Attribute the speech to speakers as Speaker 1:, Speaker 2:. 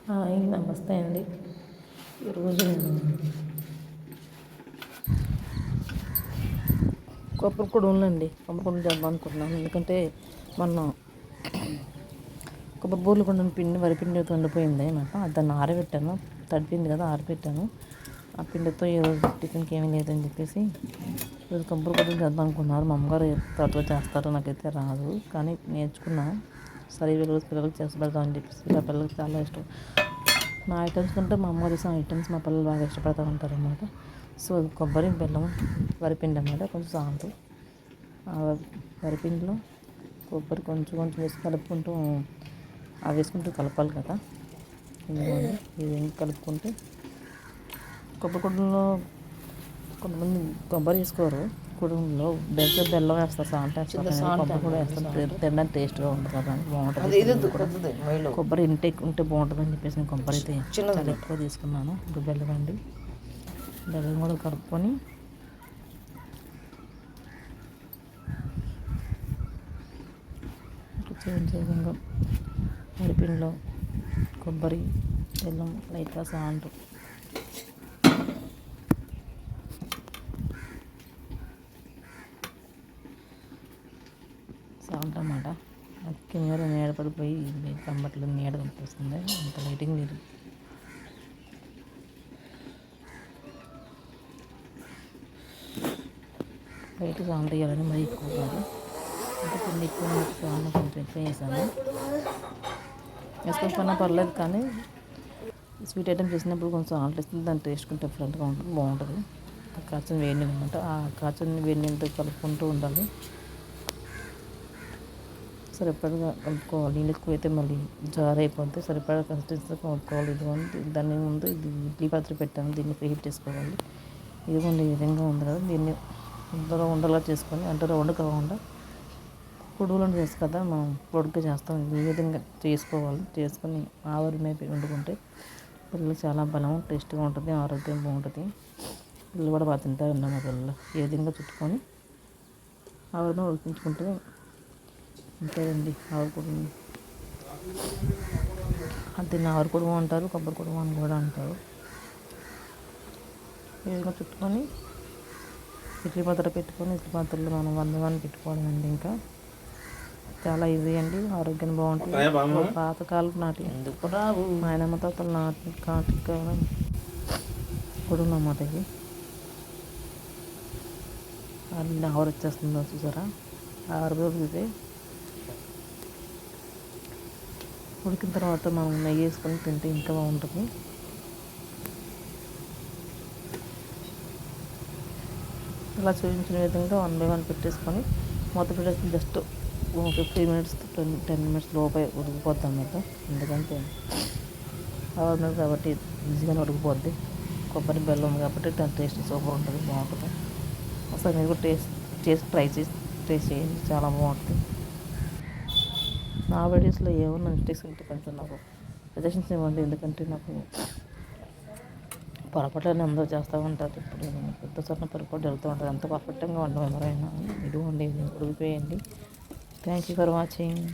Speaker 1: Hi నమస్తే అండి. ఈరోజు నేను కొబ్బరి కుడుములు అండి కొబ్బరి కుడుములు చేద్దాం అనుకుంటున్నాను. ఎందుకంటే మొన్న కొబ్బరి బూరెలు కొండ పిండి వరిపిండి వండిపోయింది అనమాట. దాన్ని ఆరబెట్టాను, తడిపింది కదా ఆరబెట్టాను. ఆ పిండితో ఈరోజు టిఫిన్కి ఏమీ లేదని చెప్పేసి ఈరోజు కొబ్బరి కుడుములు చేద్దాం అనుకున్నారు. మా అమ్మగారు త్వరగా చేస్తారు, నాకైతే రాదు, కానీ నేర్చుకున్నా. సరే ఈరోజు పిల్లలకి చేసి పెడదామని చెప్పేసి మా పిల్లలకి చాలా ఇష్టం. నా ఐటమ్స్ కంటే మా అమ్మగారు చేసిన ఐటమ్స్ మా పిల్లలు బాగా ఇష్టపడతా ఉంటారు అన్నమాట. సో కొబ్బరి, బెల్లం, వరిపిండి అన్నమాట, కొంచెం సాల్ట్. వరిపిండిలో కొబ్బరి కొంచెం కొంచెం వేసి కలుపుకుంటూ అవి వేసుకుంటూ కలపాలి కదా. ఇది కలుపుకుంటే కొబ్బరి కుడుములో కొంతమంది కొబ్బరి వేసుకోరు, కుడుములో బెల్లం వేస్తారు, సాల్ట్ వేస్తారు, కొబ్బరి కూడా వేస్తారు. తినడానికి టేస్ట్గా ఉంటుంది కదా, బాగుంటుంది. కొబ్బరి ఇంటేక్ ఉంటే బాగుంటుందని చెప్పేసి నేను కొబ్బరి అయితే చాలా ఎక్కువ తీసుకున్నాను. ఇప్పుడు బెల్లం అండి, బెల్లం కూడా కలుపుకొని విధంగా వరిపిండిలో కొబ్బరి, బెల్లం, లైట్గా సాల్ట్, సాల్ట్ అన్నమాట. కింద నీడ పడిపోయి కంబట్లో నీడ కనిపిస్తుంది, అంత లైటింగ్ లేదు. లైట్ సాల్ట్ వేయాలని మరీ ఎక్కువ కాదు, అంటే పిండి ఎక్కువ సాల్ట్ కొంచెం ఎక్కువ వేసాను. వేసుకోకపోయినా పర్లేదు, కానీ స్వీట్ ఐటమ్ చేసినప్పుడు కొంచెం సాల్ట్ వేస్తుంది, దాని టేస్ట్ కొంచెం డిఫరెంట్గా ఉంటుంది, బాగుంటుంది. కాచిన వేడి నీళ్ళు అనమాట, ఆ కాచిన వేడి నీళ్ళతో కలుపుకుంటూ ఉండాలి. సరిపడగా కలుపుకోవాలి. నీళ్ళు ఎక్కువైతే మళ్ళీ జార్ అయిపోతే సరిపడా కన్సిస్టెన్సీ కలుపుకోవాలి. దాన్ని ముందు ఇది ఇడ్లీ పాత్ర పెట్టాను, దీన్ని ప్రీ హీట్ చేసుకోవాలి. ఇదిగోండి ఈ విధంగా ఉంది కదా, దీన్ని ఇందులో ఉండలా చేసుకొని, అంటే రౌండ్ కాకుండా కుడుములను చేస్తాం కదా మనం పొడుగ్గా చేస్తాం, ఈ విధంగా చేసుకోవాలి. చేసుకొని ఆవిరి మీద వండుకుంటే పిల్లలు చాలా బలం, టేస్ట్గా ఉంటుంది, ఆరోగ్యం బాగుంటుంది. పిల్లలు కూడా బాగా తింటారు మా పిల్లలు. ఈ విధంగా చుట్టుకొని ఆవిరి మీద ఉడికించుకుంటే అంతేనండి ఆవిరి కుడుము. దీన్ని ఆవిరి కుడుము అంటారు, కొబ్బరి కుడుము అని కూడా అంటారు. ఈ విధంగా చుట్టుకొని ఇడ్లీ పాత్ర పెట్టుకొని ఇడ్లీ పాత్రలో మనం 1 పెట్టుకోవాలండి. ఇంకా చాలా ఈజీ అండి, ఆరోగ్యం బాగుంటుంది. పాతకాలం నాటి ఎందుకు రావు మా ఆయనమ్మ తాతలు నాటి కాలం కుడుము అన్నమాట. ఇది అన్నీ ఆవిరి వచ్చేస్తుందో చూసారా, ఆవిరి ఉడికితే ఉడికిన తర్వాత మనం నెయ్యి వేసుకొని తింటే ఇంకా బాగుంటుంది. ఇలా చూపించిన విధంగా 1 by 1 పెట్టేసుకొని మూత పెట్టేసి జస్ట్ 15 minutes to 10 minutes లోపే ఉడికిపోద్ది అన్నమాట. ఎందుకంటే ఆవిరి మీద కాబట్టి ఈజీగానే ఉడికిపోద్ది. కొబ్బరి, బెల్లం కాబట్టి దాని టేస్ట్ సూపర్ ఉంటుంది, బాగుంటుంది. ఒకసారి మీరు కూడా టేస్ట్ చేయండి, చాలా బాగుంటుంది. నా వీడియోస్లో ఏమన్నా మిస్టేక్స్ ఉంటే కొంచెం నాకు సజెషన్స్ ఇవ్వండి, ఎందుకంటే నాకు పొరపాట్లని అందరూ చేస్తూ ఉంటారు. ఇప్పుడు పెద్ద చోట్ల పొరపాటు జరుగుతూ ఉంటుంది, అంత పర్ఫెక్ట్గా ఉండవు ఎవరైనా. ఇదిగోండి ఉడికిపోయండి. Thank you for watching.